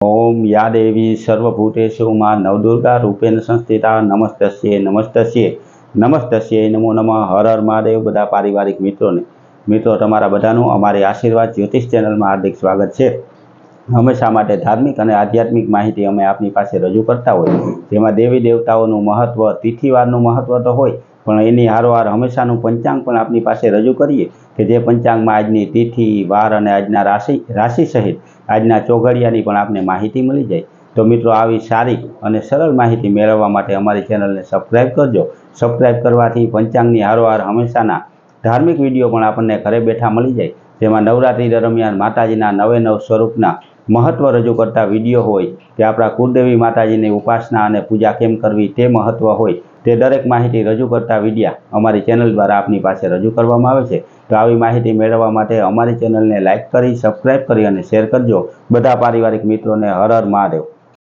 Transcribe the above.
ओम या देवी सर्वभूतेषु मां नवदुर्गा रूपेण संस्थिता नमस्तस्ये नमस्तस्ये नमस्तस्ये नमो नमः। हर हर महादेव। बधा पारिवारिक मित्रों तमारा बधानुं अमारी आशीर्वाद ज्योतिष चेनल में हार्दिक स्वागत है। हमेशा माटे धार्मिक और आध्यात्मिक माहिती अमे आपनी पासे रजू करता होय, जेमां देवी देवताओनुं महत्व, तिथिवारनुं महत्व तो होय पण एनी हारोहार हमेशानुं पंचांग पण आपनी पासे रजू करीए के जे पंचांगमां आजनी तिथि वार अने आजना राशि सहित आजना चौघड़ियानी पण आपने माहिती मळी जाय। तो मित्रों आवी सारी अने सरल माहिती मेळववा माटे अमारी चेनलने सब्सक्राइब करजो। सब्सक्राइब करवाथी पंचांगनी हारोहार हमेशाना धार्मिक विडियो पण आपने घरे बैठा मळी जाय, जेमां नवरात्रि दरमियान माताजीना नवे नव स्वरूपना महत्व रजू करता विडियो होय के आपणा कुलदेवी माताजीनी उपासना अने पूजा केम करवी ते महत्व होय ते दरेक माहिती रजू करता विडिया अमारी चेनल द्वारा आपनी पासे रजू करवामां आवे छे। तो आवी माहिती मेळववा माटे अमारी चेनलने लाइक करी, सब्सक्राइब करी अने शेर करजो। बधा पारिवारिक मित्रों ने हर हर महादेव।